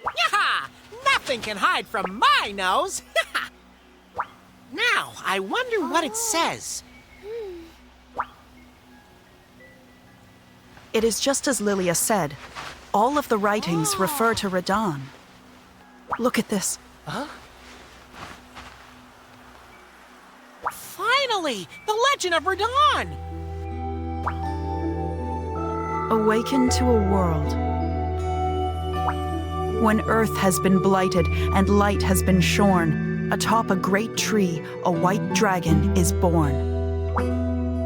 Yaha! Nothing can hide from my nose! Now, I wonder what it says. It is just as Lilia said. All of the writings refer to Radon. Look at this. Huh? Finally! The legend of Radon! Awaken to a world. When earth has been blighted and light has been shorn, atop a great tree, a white dragon is born.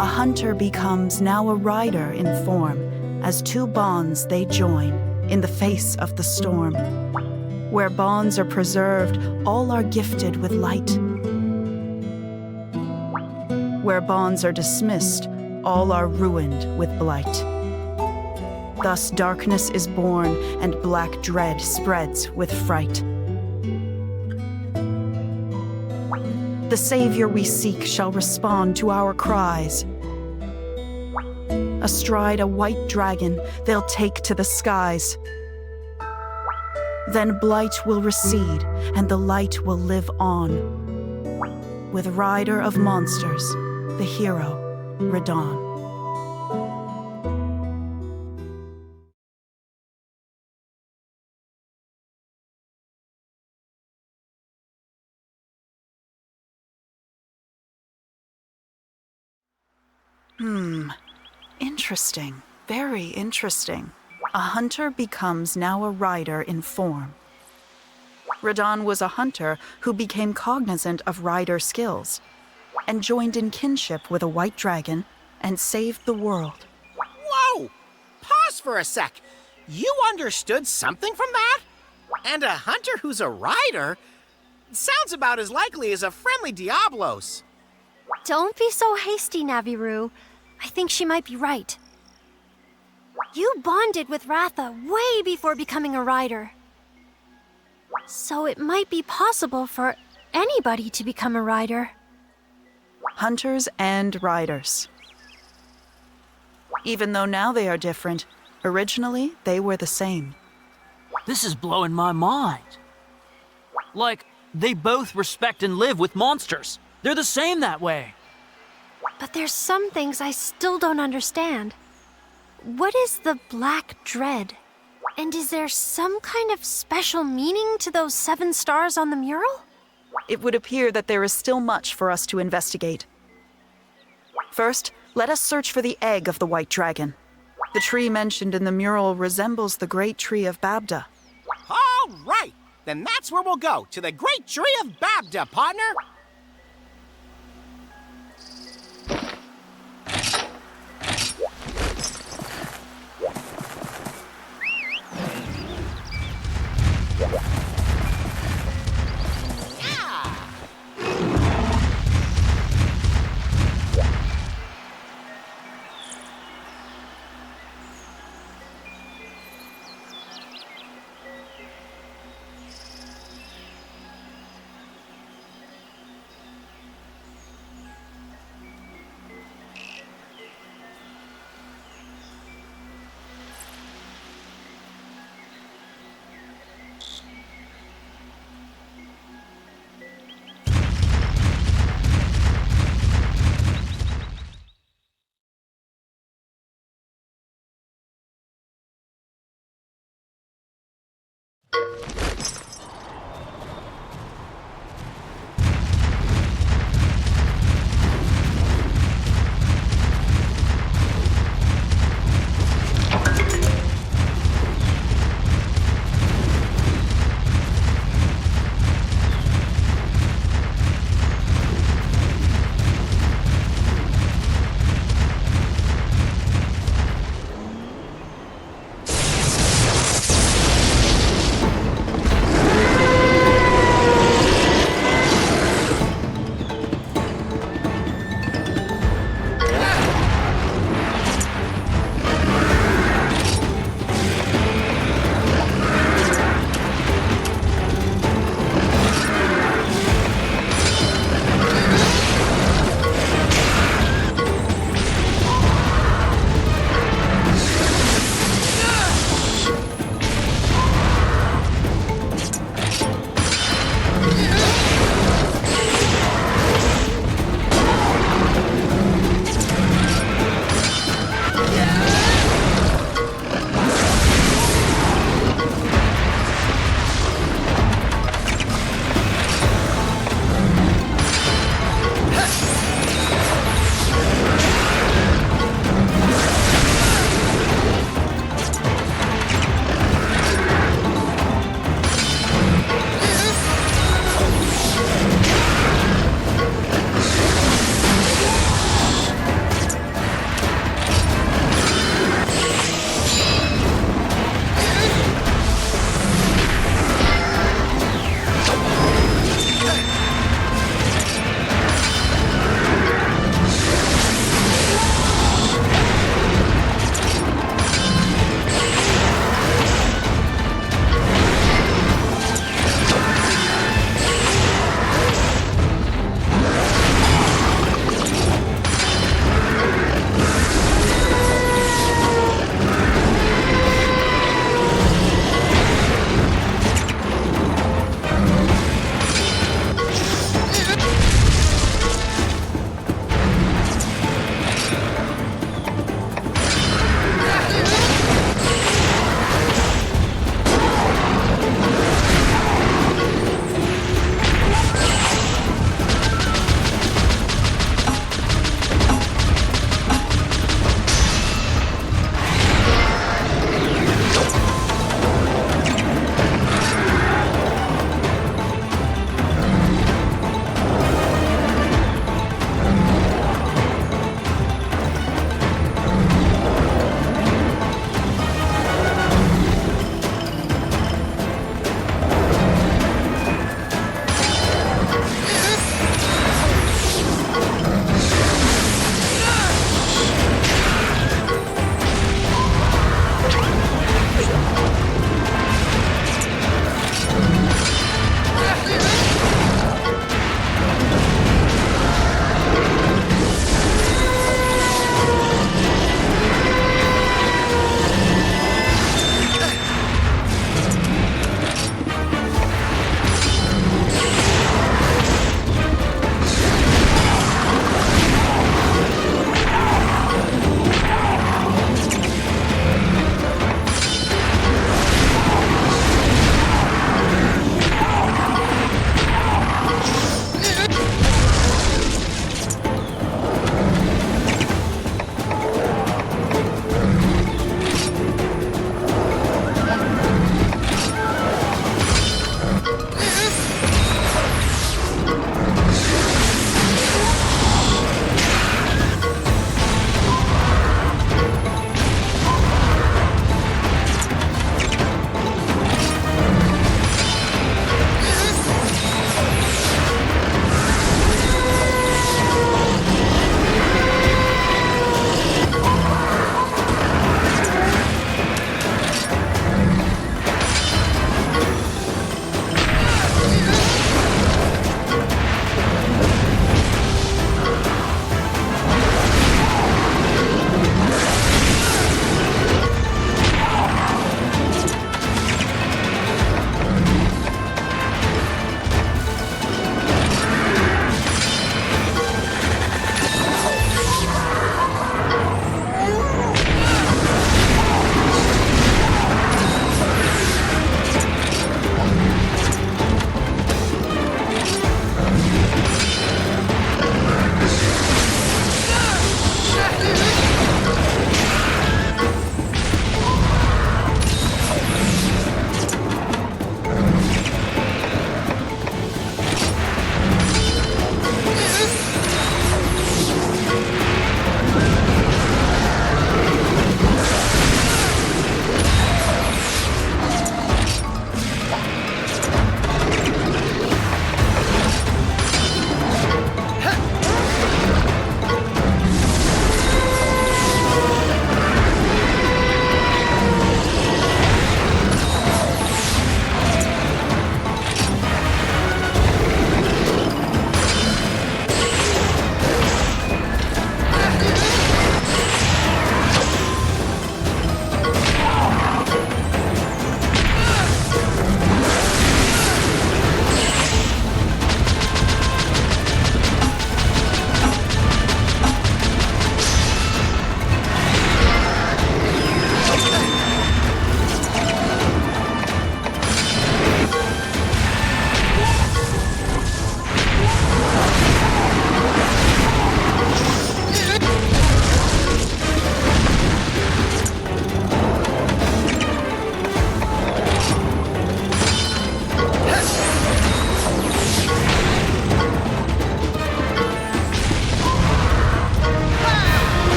A hunter becomes now a rider in form, as two bonds they join in the face of the storm. Where bonds are preserved, all are gifted with light. Where bonds are dismissed, all are ruined with blight. Thus darkness is born, and black dread spreads with fright. The savior we seek shall respond to our cries. Astride a white dragon, they'll take to the skies. Then blight will recede, and the light will live on. With rider of monsters, the hero, Radon. Interesting. Very interesting. A hunter becomes now a rider in form. Radon was a hunter who became cognizant of rider skills and joined in kinship with a white dragon and saved the world. Whoa! Pause for a sec. You understood something from that? And a hunter who's a rider? Sounds about as likely as a friendly Diablos. Don't be so hasty, Naviru. I think she might be right. You bonded with Ratha way before becoming a rider. So it might be possible for anybody to become a rider. Hunters and riders. Even though now they are different, originally they were the same. This is blowing my mind. Like, they both respect and live with monsters. They're the same that way. But there's some things I still don't understand. What is the Black Dread? And is there some kind of special meaning to those 7 stars on the mural? It would appear that there is still much for us to investigate. First, let us search for the egg of the white dragon. The tree mentioned in the mural resembles the great tree of Babda. All right! Then that's where we'll go, to the great tree of Babda, partner!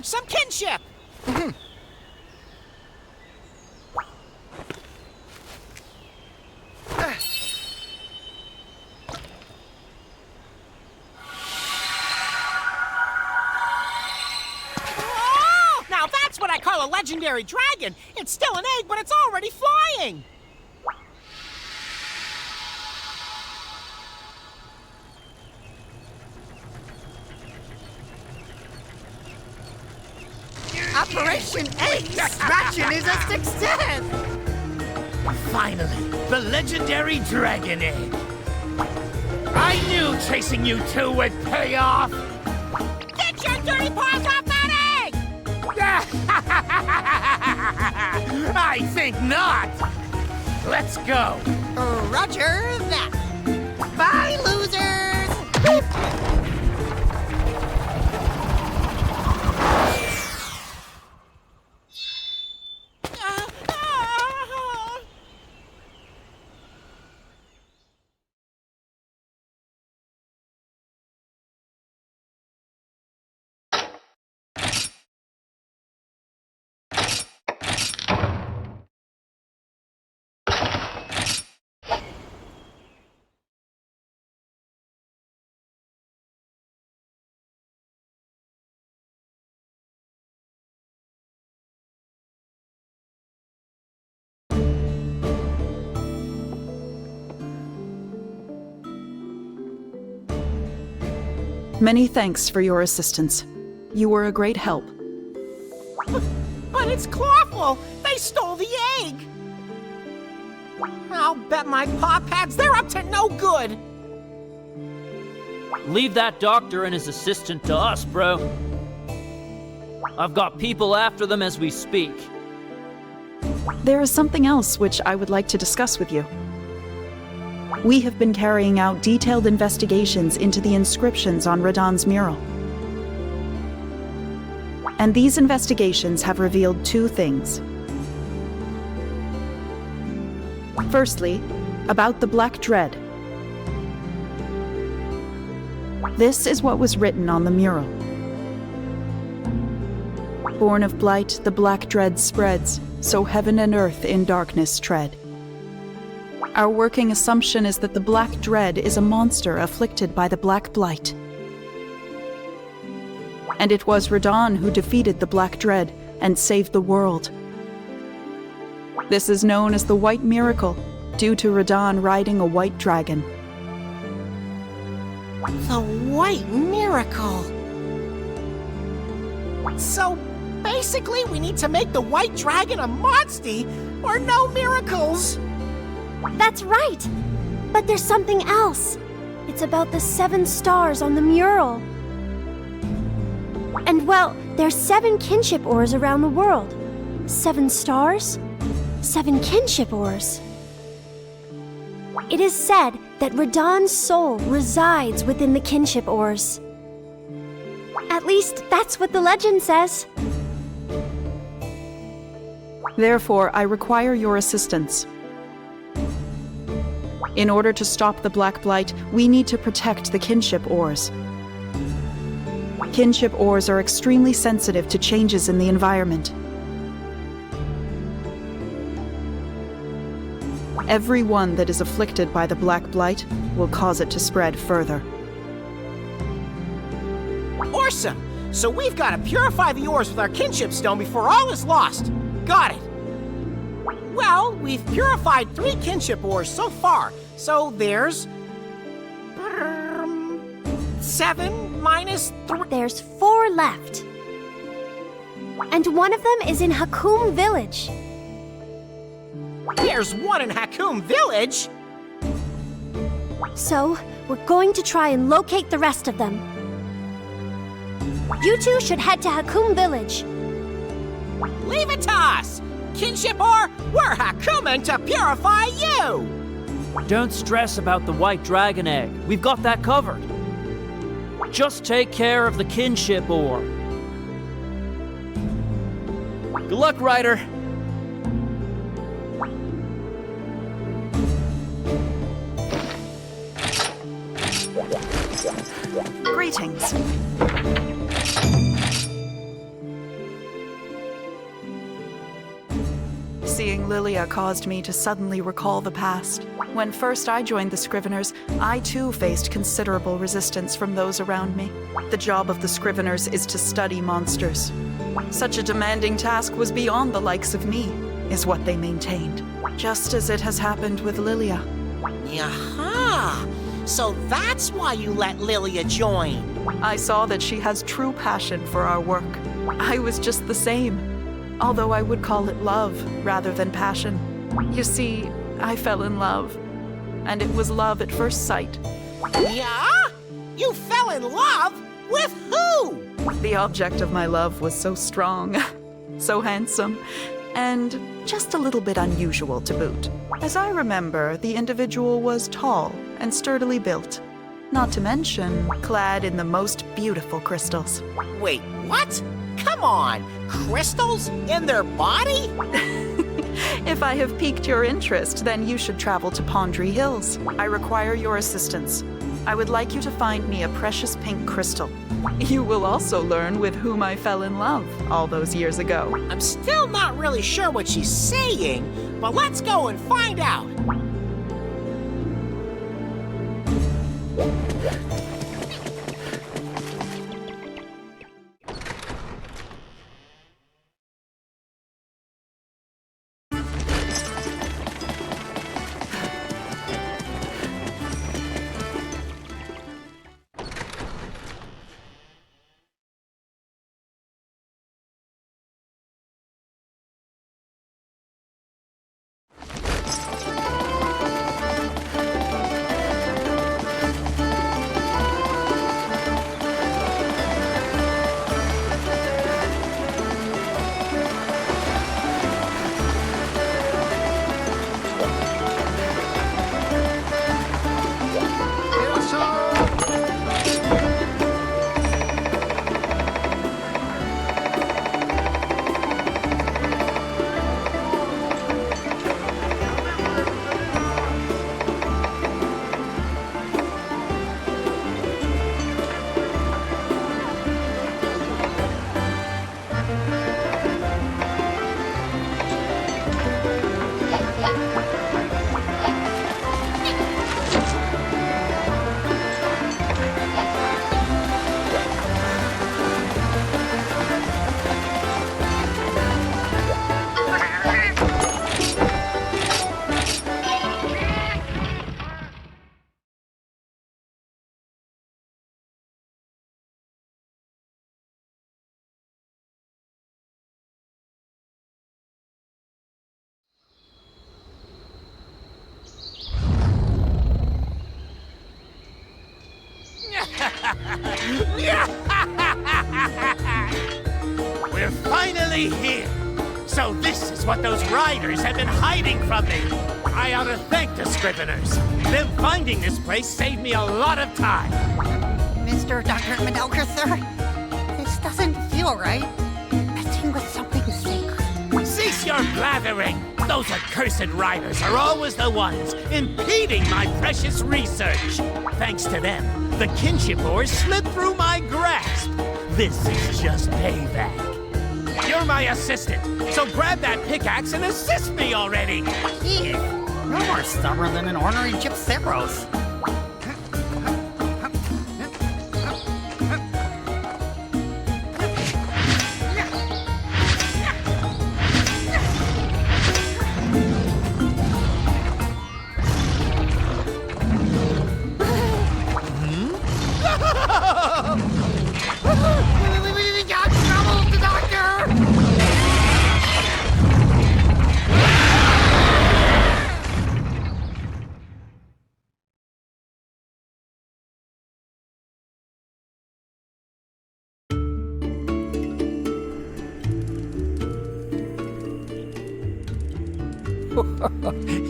forge some kinship! Oh, now that's what I call a legendary dragon! It's still an egg, but it's already flying! Operation Egg Extraction is a success! Finally, the legendary dragon egg. I knew chasing you two would pay off! Get your dirty paws off that egg! I think not! Let's go! Roger that! Bye, losers! Many thanks for your assistance. You were a great help. But it's Clawful! They stole the egg! I'll bet my paw pads they're up to no good! Leave that doctor and his assistant to us, bro. I've got people after them as we speak. There is something else which I would like to discuss with you. We have been carrying out detailed investigations into the inscriptions on Radahn's mural. And these investigations have revealed two things. Firstly, about the Black Dread. This is what was written on the mural. Born of blight, the Black Dread spreads, so heaven and earth in darkness tread. Our working assumption is that the Black Dread is a monster afflicted by the Black Blight. And it was Radahn who defeated the Black Dread and saved the world. This is known as the White Miracle, due to Radahn riding a white dragon. The White Miracle! So, basically we need to make the White Dragon a monstie, or no miracles! That's right! But there's something else. It's about the 7 stars on the mural. And well, there's 7 kinship ores around the world. 7 stars, 7 kinship ores. It is said that Radahn's soul resides within the kinship ores. At least, that's what the legend says. Therefore, I require your assistance. In order to stop the Black Blight, we need to protect the kinship ores. Kinship ores are extremely sensitive to changes in the environment. Every one that is afflicted by the Black Blight will cause it to spread further. Awesome! So we've got to purify the ores with our kinship stone before all is lost. Got it! Well, we've purified 3 kinship ores so far, so there's... 7 minus 3... There's 4 left. And one of them is in Hakum Village. There's one in Hakum Village! So, we're going to try and locate the rest of them. You two should head to Hakum Village. Leave it to us! Kinship ore, we're Hakumen to purify you! Don't stress about the white dragon egg. We've got that covered. Just take care of the kinship ore. Good luck, Ryder. Greetings. Seeing Lilia caused me to suddenly recall the past. When first I joined the Scriveners, I too faced considerable resistance from those around me. The job of the Scriveners is to study monsters. Such a demanding task was beyond the likes of me, is what they maintained. Just as it has happened with Lilia. Aha! So that's why you let Lilia join. I saw that she has true passion for our work. I was just the same, although I would call it love rather than passion. You see, I fell in love, and it was love at first sight. Yeah? You fell in love? With who? The object of my love was so strong, so handsome, and just a little bit unusual to boot. As I remember, the individual was tall and sturdily built, not to mention clad in the most beautiful crystals. Wait, what? Come on! Crystals in their body? If I have piqued your interest, then you should travel to Pondry Hills. I require your assistance. I would like you to find me a precious pink crystal. You will also learn with whom I fell in love all those years ago. I'm still not really sure what she's saying, but let's go and find out. We're finally here! So this is what those riders have been hiding from me! I ought to thank the Scriveners. Them finding this place saved me a lot of time. Mr. Dr. Madelker, sir, this doesn't feel right. Messing with something sacred. Cease your blathering! Those accursed riders are always the ones impeding my precious research. Thanks to them, the kinship ores slipped through my grasp. This is just payback. You're my assistant, so grab that pickaxe and assist me already! Keith, you're more stubborn than an ornery Gypceros. We got trouble, the doctor!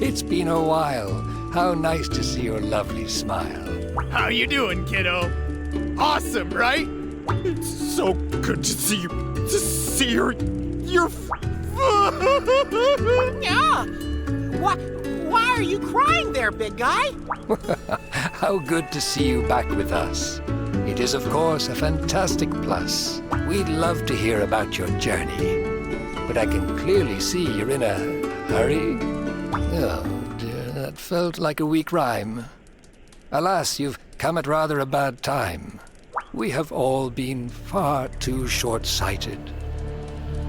It's been a while. How nice to see your lovely smile. How you doing, kiddo? Awesome, right? It's so good to see you. To see your Yeah. Why are you crying there, big guy? How good to see you back with us. It is, of course, a fantastic plus. We'd love to hear about your journey. But I can clearly see you're in a Hurry? Oh dear, that felt like a weak rhyme. Alas, you've come at rather a bad time. We have all been far too short-sighted.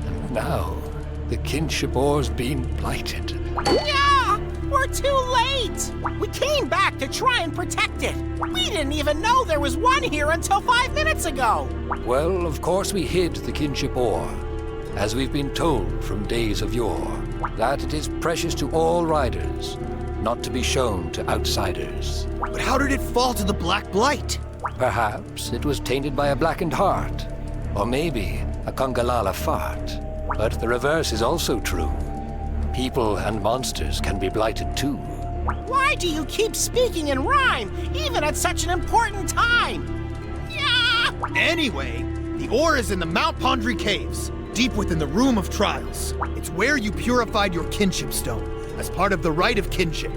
And now, the kinship ore's been blighted. Yeah! We're too late! We came back to try and protect it. We didn't even know there was one here until 5 minutes ago. Well, of course we hid the kinship ore, as we've been told from days of yore, that it is precious to all riders, not to be shown to outsiders. But how did it fall to the Black Blight? Perhaps it was tainted by a blackened heart, or maybe a Congalala fart. But the reverse is also true. People and monsters can be blighted too. Why do you keep speaking in rhyme, even at such an important time? Yeah! Anyway, the ore is in the Mount Pondry Caves, deep within the Room of Trials. It's where you purified your kinship stone, as part of the rite of kinship.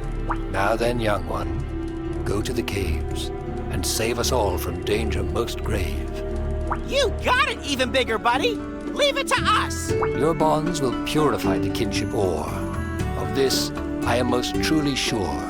Now then, young one, go to the caves and save us all from danger most grave. You got it, even bigger, buddy. Leave it to us. Your bonds will purify the kinship ore. Of this, I am most truly sure.